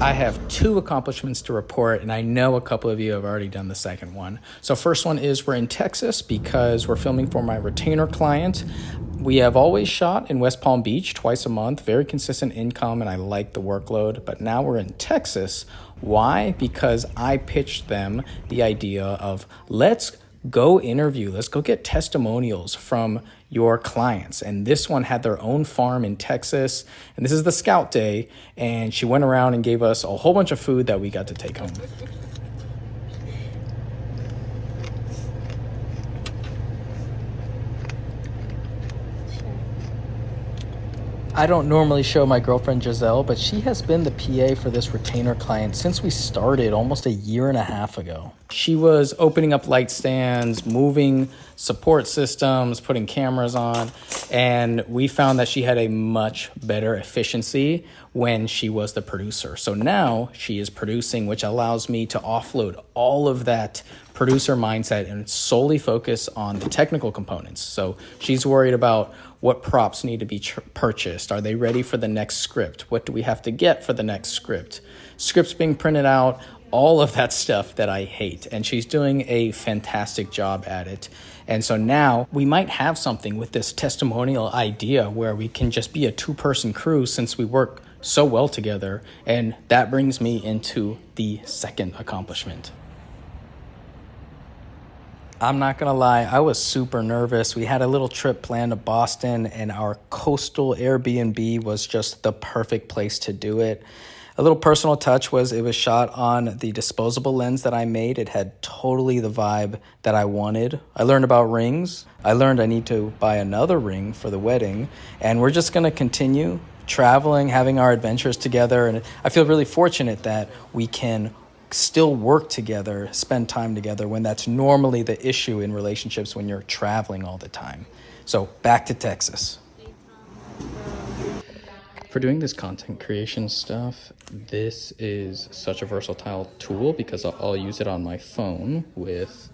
I have 2 accomplishments to report, and I know a couple of you have already done the second one. So first one is we're in Texas because we're filming for my retainer client. We have always shot in West Palm Beach twice a month, very consistent income, and I like the workload. But now we're in Texas. Why? Because I pitched them the idea of let's go interview, let's go get testimonials from your clients. And this one had their own farm in Texas. And this is the scout day. And she went around and gave us a whole bunch of food that we got to take home. I don't normally show my girlfriend Giselle, but she has been the PA for this retainer client since we started almost a year and a half ago. She was opening up light stands, moving support systems, putting cameras on, and we found that she had a much better efficiency when she was the producer. So now she is producing, which allows me to offload all of that producer mindset and solely focus on the technical components. So she's worried about what props need to be purchased. Are they ready for the next script? What do we have to get for the next script? Scripts being printed out, all of that stuff that I hate. And she's doing a fantastic job at it. And so now we might have something with this testimonial idea where we can just be a 2-person crew since we work so well together. And that brings me into the second accomplishment. I'm not gonna lie, I was super nervous. We had a little trip planned to Boston and our coastal Airbnb was just the perfect place to do it. A little personal touch was it was shot on the disposable lens that I made. It had totally the vibe that I wanted. I learned about rings. I learned I need to buy another ring for the wedding. And we're just gonna continue traveling, having our adventures together. And I feel really fortunate that we can still work together, spend time together when that's normally the issue in relationships when you're traveling all the time. So back to Texas. For doing this content creation stuff, this is such a versatile tool because I'll use it on my phone with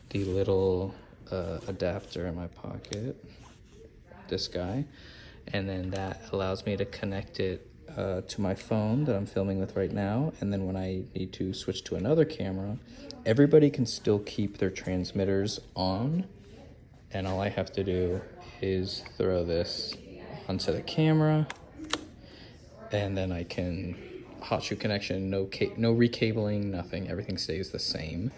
the little adapter in my pocket, this guy, and then that allows me to connect it to my phone that I'm filming with right now. And then when I need to switch to another camera, everybody can still keep their transmitters on. And all I have to do is throw this onto the camera. And then I can hot shoe connection, no recabling, nothing. Everything stays the same.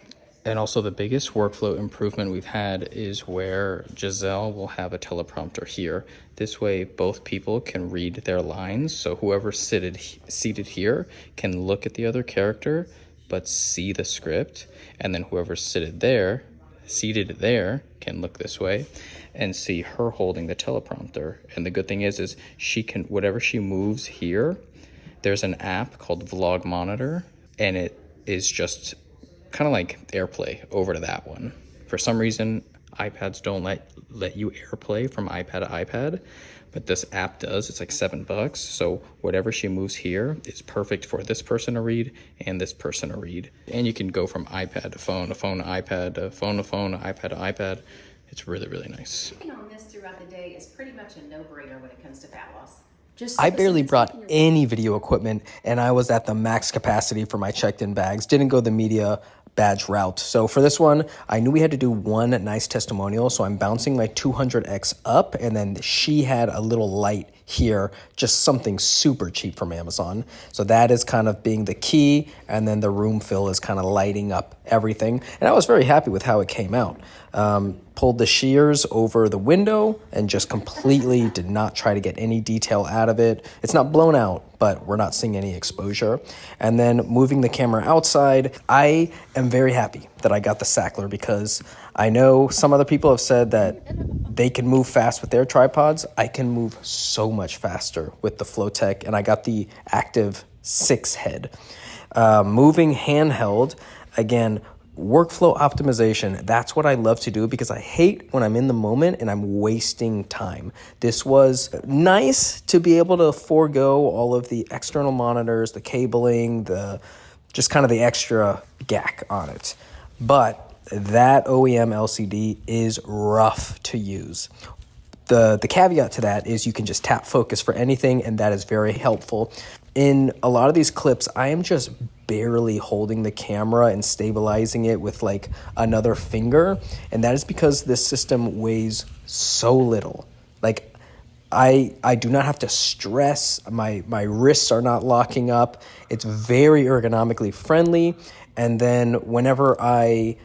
And also the biggest workflow improvement we've had is where Giselle will have a teleprompter here. This way, both people can read their lines. So whoever's seated here can look at the other character, but see the script. And then whoever's seated there can look this way and see her holding the teleprompter. And the good thing is she can, whatever she moves here, there's an app called Vlog Monitor, and it is just kind of like AirPlay over to that one. For some reason, iPads don't let you AirPlay from iPad to iPad, but this app does. It's like $7. So whatever she moves here is perfect for this person to read and this person to read. And you can go from iPad to phone to iPad to phone, iPad to iPad. It's really, really nice. Checking on this throughout the day is pretty much a no-brainer when it comes to fat loss. I barely brought any video equipment, and I was at the max capacity for my checked-in bags. Didn't go the media badge route. So for this one, I knew we had to do one nice testimonial, so I'm bouncing my 200X up, and then she had a little light here, just something super cheap from Amazon. So that is kind of being the key, and then the room fill is kind of lighting up everything. And I was very happy with how it came out. Pulled the shears over the window and just completely did not try to get any detail out of it. It's not blown out, but we're not seeing any exposure. And then moving the camera outside, I am very happy that I got the Sackler because I know some other people have said that they can move fast with their tripods. I can move so much faster with the Flowtech, and I got the Active 6 head. Moving handheld, again, workflow optimization, that's what I love to do because I hate when I'm in the moment and I'm wasting time. This was nice to be able to forego all of the external monitors, the cabling, just kind of the extra gack on it. But that OEM LCD is rough to use. The caveat to that is you can just tap focus for anything, and that is very helpful. In a lot of these clips, I am just barely holding the camera and stabilizing it with like another finger. And that is because this system weighs so little. Like I do not have to stress. My wrists are not locking up. It's very ergonomically friendly. And then whenever I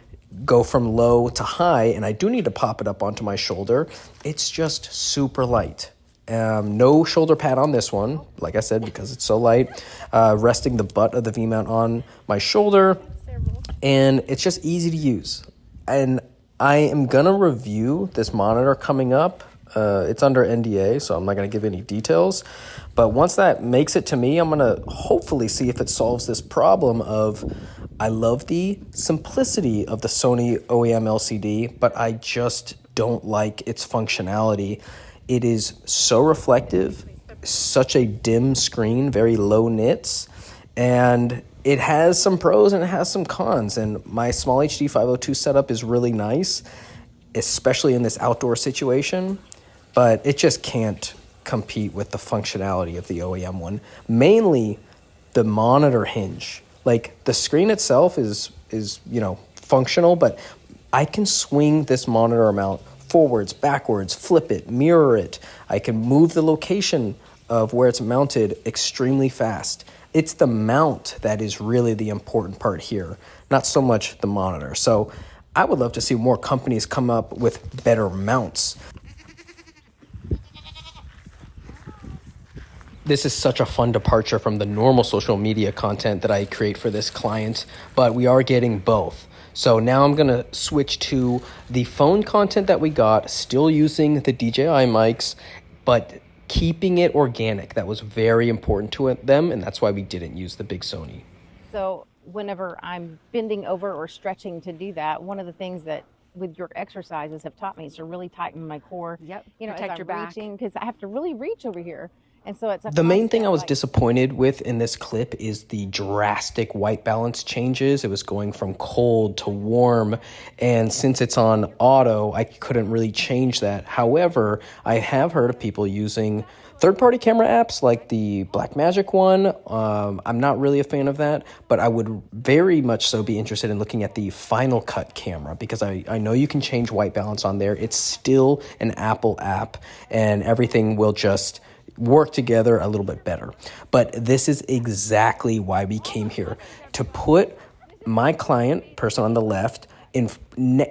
go from low to high and I do need to pop it up onto my shoulder, it's just super light. No shoulder pad on this one, like I said, because it's so light. Resting the butt of the V-mount on my shoulder, and it's just easy to use. And I am gonna review this monitor coming up. It's under NDA, so I'm not gonna give any details. But once that makes it to me, I'm gonna hopefully see if it solves this problem of, I love the simplicity of the Sony OEM LCD, but I just don't like its functionality. It is so reflective, such a dim screen, very low nits, and it has some pros and it has some cons. And my Small HD 502 setup is really nice, especially in this outdoor situation, but it just can't compete with the functionality of the OEM one. Mainly the monitor hinge. Like the screen itself is functional, but I can swing this monitor mount forwards, backwards, flip it, mirror it. I can move the location of where it's mounted extremely fast. It's the mount that is really the important part here, not so much the monitor. So I would love to see more companies come up with better mounts. This is such a fun departure from the normal social media content that I create for this client, but we are getting both. So now I'm going to switch to the phone content that we got, still using the DJI mics, but keeping it organic. That was very important to them, and that's why we didn't use the big Sony. So whenever I'm bending over or stretching to do that, one of the things that with your exercises have taught me is to really tighten my core. Yep. Protect as I'm your back. Because I have to really reach over here. And so it's the main thing I was disappointed with in this clip is the drastic white balance changes. It was going from cold to warm, and since it's on auto, I couldn't really change that. However, I have heard of people using third-party camera apps like the Blackmagic one. I'm not really a fan of that, but I would very much so be interested in looking at the Final Cut camera because I know you can change white balance on there. It's still an Apple app, and everything will just work together a little bit better. But this is exactly why we came here, to put my client, person on the left, in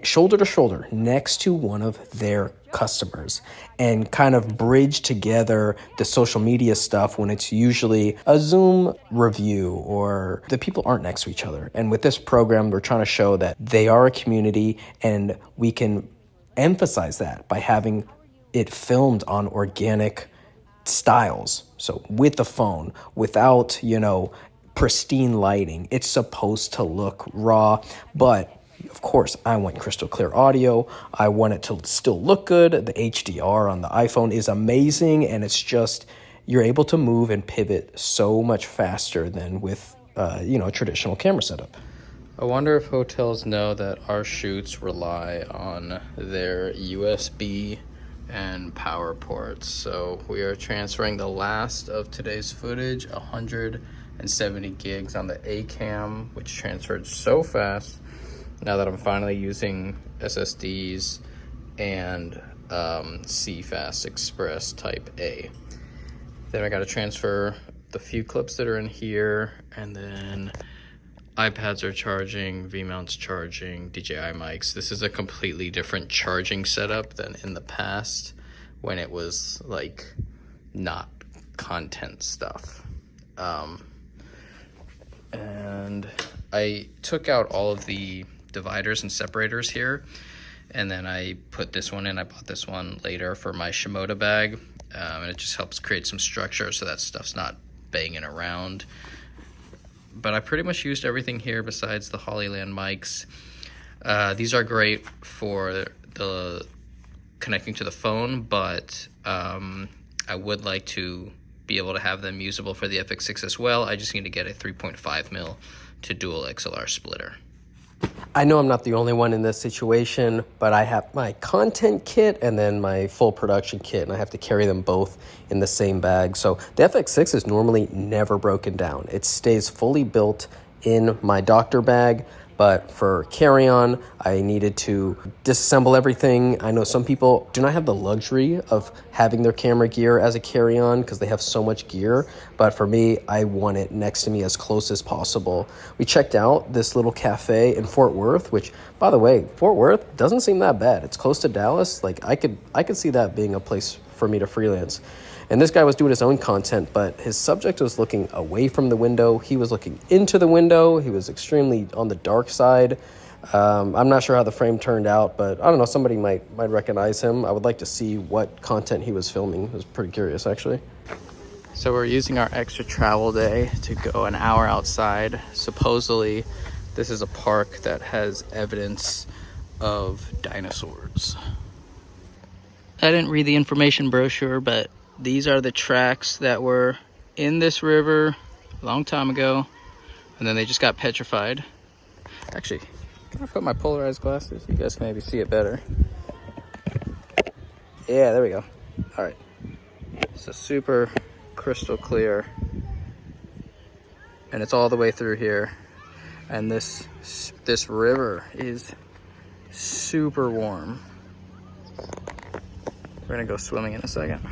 shoulder to shoulder next to one of their customers and kind of bridge together the social media stuff when it's usually a Zoom review or the people aren't next to each other. And with this program, we're trying to show that they are a community, and we can emphasize that by having it filmed on organic styles. So with the phone, without, pristine lighting, it's supposed to look raw, but of course I want crystal clear audio. I want it to still look good. The HDR on the iPhone is amazing, and it's just, you're able to move and pivot so much faster than with, a traditional camera setup. I wonder if hotels know that our shoots rely on their USB and power ports. So we are transferring the last of today's footage, 170 gigs on the A-cam, which transferred so fast now that I'm finally using SSDs and CFast Express Type A. Then I got to transfer the few clips that are in here, and then iPads are charging, V-mounts charging, DJI mics. This is a completely different charging setup than in the past when it was like not content stuff. And I took out all of the dividers and separators here, and then I put this one in. I bought this one later for my Shimoda bag, and it just helps create some structure so that stuff's not banging around. But I pretty much used everything here besides the Hollyland mics. These are great for the connecting to the phone, but I would like to be able to have them usable for the FX6 as well. I just need to get a 3.5mm to dual XLR splitter. I know I'm not the only one in this situation, but I have my content kit and then my full production kit, and I have to carry them both in the same bag. So the FX6 is normally never broken down. It stays fully built in my doctor bag, but for carry-on, I needed to disassemble everything. I know some people do not have the luxury of having their camera gear as a carry-on because they have so much gear, but for me, I want it next to me as close as possible. We checked out this little cafe in Fort Worth, which, by the way, Fort Worth doesn't seem that bad. It's close to Dallas. Like, I could see that being a place for me to freelance. And this guy was doing his own content, but his subject was looking away from the window. He was looking into the window. He was extremely on the dark side. I'm not sure how the frame turned out, but I don't know, somebody might recognize him. I would like to see what content he was filming. I was pretty curious, actually. So we're using our extra travel day to go an hour outside. Supposedly, this is a park that has evidence of dinosaurs. I didn't read the information brochure, but these are the tracks that were in this river a long time ago, and then they just got petrified. Actually, can I put my polarized glasses? You guys can maybe see it better. Yeah, there we go. All right. It's a super crystal clear, and it's all the way through here. And this river is super warm. We're gonna go swimming in a second.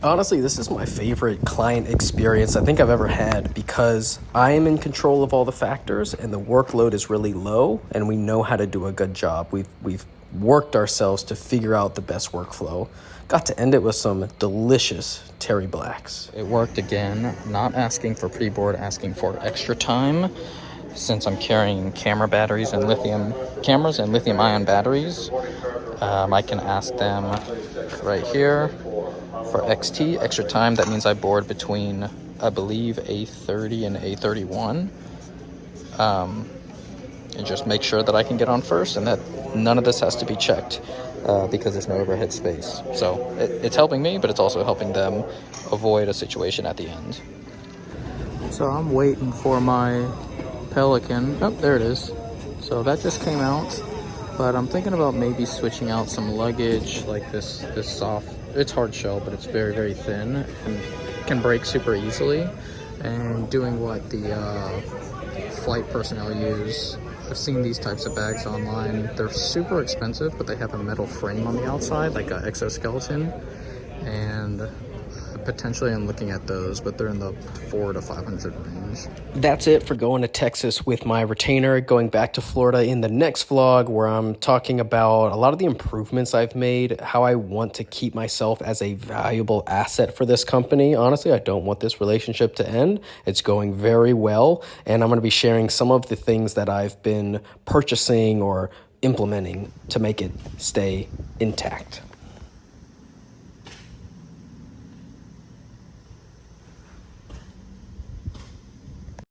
Honestly, this is my favorite client experience I think I've ever had because I am in control of all the factors and the workload is really low and we know how to do a good job. We've worked ourselves to figure out the best workflow. Got to end it with some delicious Terry Blacks. It worked again, not asking for pre-board, asking for extra time. Since I'm carrying camera batteries and lithium cameras and lithium ion batteries, I can ask them right here for XT, extra time. That means I board between, I believe, A30 and A31. And just make sure that I can get on first and that none of this has to be checked because there's no overhead space. So it's helping me, but it's also helping them avoid a situation at the end. So I'm waiting for my Pelican. Oh, there it is. So that just came out, but I'm thinking about maybe switching out some luggage like this soft, it's hard shell, but it's very, very thin and can break super easily, and doing what the flight personnel use. I've seen these types of bags online. They're super expensive, but they have a metal frame on the outside, like an exoskeleton, and potentially I'm looking at those, but they're in the $400 to $500 range. That's it for going to Texas with my retainer. Going back to Florida in the next vlog where I'm talking about a lot of the improvements I've made, how I want to keep myself as a valuable asset for this company. Honestly, I don't want this relationship to end. It's going very well, and I'm going to be sharing some of the things that I've been purchasing or implementing to make it stay intact.